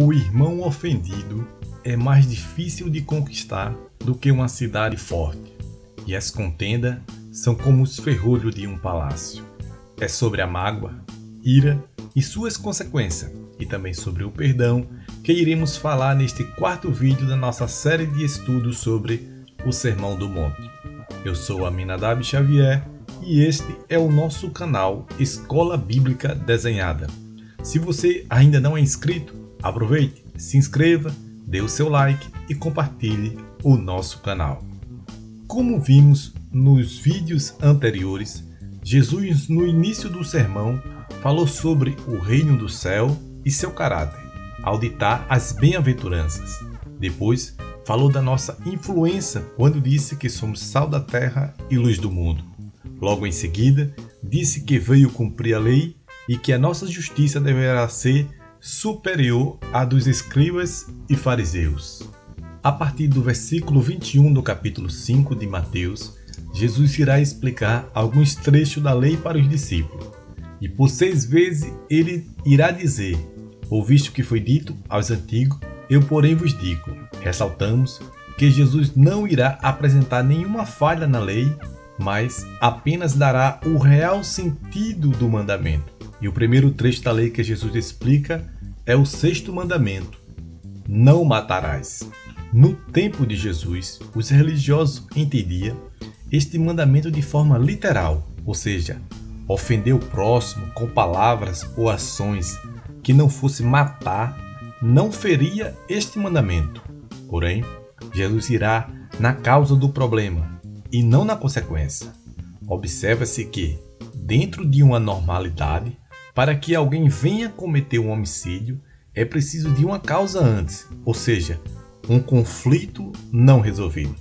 O irmão ofendido é mais difícil de conquistar do que uma cidade forte, e as contendas são como os ferrolhos de um palácio. É sobre a mágoa, ira e suas consequências, e também sobre o perdão, que iremos falar neste quarto vídeo da nossa série de estudos sobre o Sermão do Monte. Eu sou Aminadab Xavier e este é o nosso canal Escola Bíblica Desenhada. Se você ainda não é inscrito, aproveite, se inscreva, dê o seu like e compartilhe o nosso canal. Como vimos nos vídeos anteriores, Jesus no início do sermão falou sobre o reino do céu e seu caráter, ao ditar as bem-aventuranças. Depois, falou da nossa influência quando disse que somos sal da terra e luz do mundo. Logo em seguida, disse que veio cumprir a lei e que a nossa justiça deverá ser superior à dos escribas e fariseus. A partir do versículo 21 do capítulo 5 de Mateus, Jesus irá explicar alguns trechos da lei para os discípulos. E por 6 vezes ele irá dizer: ouviste o que foi dito aos antigos, eu porém vos digo. Ressaltamos que Jesus não irá apresentar nenhuma falha na lei, mas apenas dará o real sentido do mandamento. E o primeiro trecho da lei que Jesus explica é o 6º mandamento: não matarás. No tempo de Jesus, os religiosos entendiam este mandamento de forma literal, ou seja, ofender o próximo com palavras ou ações que não fosse matar, não feria este mandamento. Porém, Jesus irá na causa do problema e não na consequência. Observa-se que, dentro de uma normalidade, para que alguém venha cometer um homicídio, é preciso de uma causa antes, ou seja, um conflito não resolvido.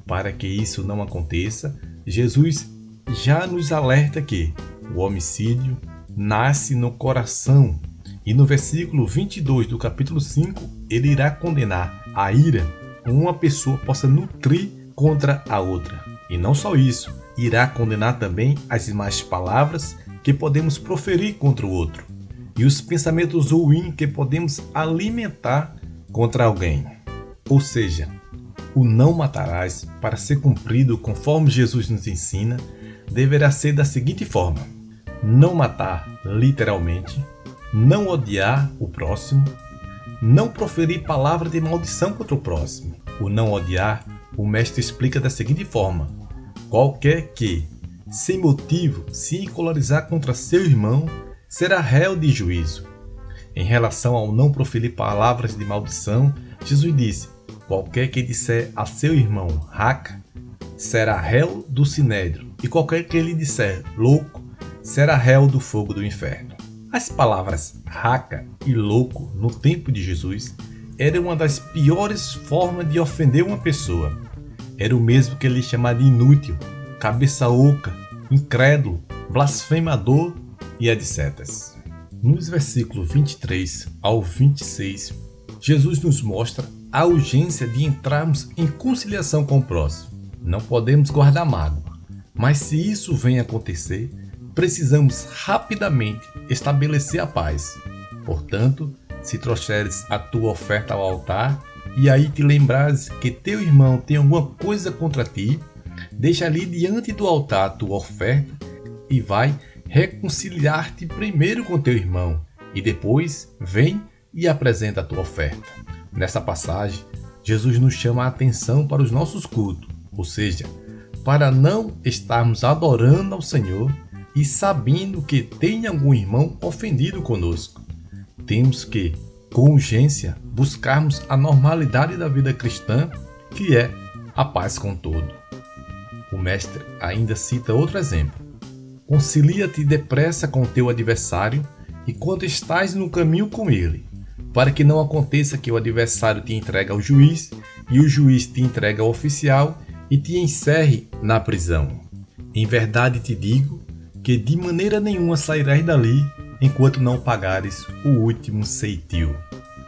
Para que isso não aconteça, Jesus já nos alerta que o homicídio nasce no coração. E no versículo 22 do capítulo 5, ele irá condenar a ira que uma pessoa possa nutrir contra a outra. E não só isso, irá condenar também as más palavras que podemos proferir contra o outro e os pensamentos ruins que podemos alimentar contra alguém. Ou seja, o não matarás, para ser cumprido conforme Jesus nos ensina, deverá ser da seguinte forma: não matar literalmente, não odiar o próximo, não proferir palavra de maldição contra o próximo. O não odiar, o mestre explica da seguinte forma: qualquer que, sem motivo, se encolarizar contra seu irmão, será réu de juízo. Em relação ao não proferir palavras de maldição, Jesus disse: qualquer que disser a seu irmão raca, será réu do sinédrio, e qualquer que lhe disser louco, será réu do fogo do inferno. As palavras raca e louco no tempo de Jesus eram uma das piores formas de ofender uma pessoa. Era o mesmo que ele chamava de inútil, cabeça oca, incrédulo, blasfemador e etc. Nos versículos 23 ao 26, Jesus nos mostra a urgência de entrarmos em conciliação com o próximo. Não podemos guardar mágoa, mas se isso vem acontecer, precisamos rapidamente estabelecer a paz. Portanto, se trouxeres a tua oferta ao altar, e aí te lembrares que teu irmão tem alguma coisa contra ti, deixa ali diante do altar a tua oferta e vai reconciliar-te primeiro com teu irmão, e depois vem e apresenta a tua oferta. Nessa passagem, Jesus nos chama a atenção para os nossos cultos, ou seja, para não estarmos adorando ao Senhor e sabendo que tem algum irmão ofendido conosco. Temos que, com urgência, buscarmos a normalidade da vida cristã, que é a paz com todo. O mestre ainda cita outro exemplo: concilia-te depressa com o teu adversário enquanto estás no caminho com ele, para que não aconteça que o adversário te entregue ao juiz e o juiz te entregue ao oficial e te encerre na prisão. Em verdade te digo que de maneira nenhuma sairás dali enquanto não pagares o último ceitil.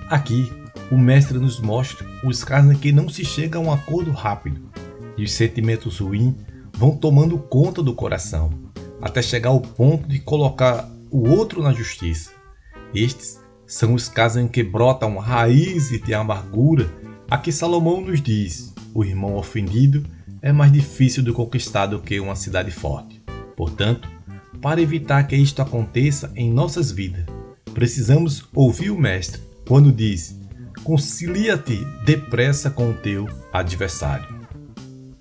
Aqui, o mestre nos mostra os casos em que não se chega a um acordo rápido e os sentimentos ruins vão tomando conta do coração, até chegar ao ponto de colocar o outro na justiça. Estes são os casos em que brotam raízes de amargura. Aqui Salomão nos diz: o irmão ofendido é mais difícil de conquistar do que uma cidade forte. Portanto, para evitar que isto aconteça em nossas vidas, precisamos ouvir o Mestre quando diz: concilia-te depressa com o teu adversário.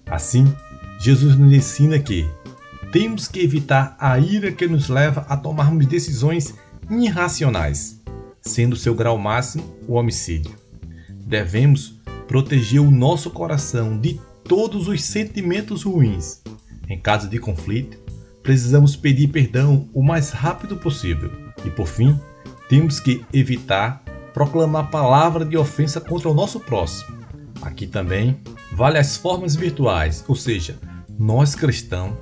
Assim, Jesus nos ensina que temos que evitar a ira que nos leva a tomarmos decisões irracionais, sendo seu grau máximo o homicídio. Devemos proteger o nosso coração de todos os sentimentos ruins. Em caso de conflito, precisamos pedir perdão o mais rápido possível. E por fim, temos que evitar proclamar palavra de ofensa contra o nosso próximo. Aqui também vale as formas virtuais, ou seja, nós cristãos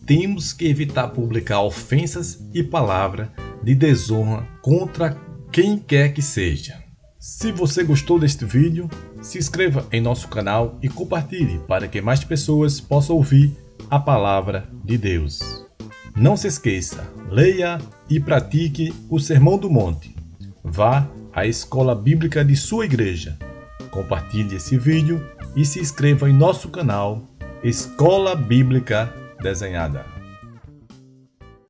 temos que evitar publicar ofensas e palavras de desonra contra quem quer que seja. Se você gostou deste vídeo, se inscreva em nosso canal e compartilhe para que mais pessoas possam ouvir a palavra de Deus. Não se esqueça, leia e pratique o Sermão do Monte. Vá à escola bíblica de sua igreja. Compartilhe esse vídeo e se inscreva em nosso canal Escola Bíblica Desenhada.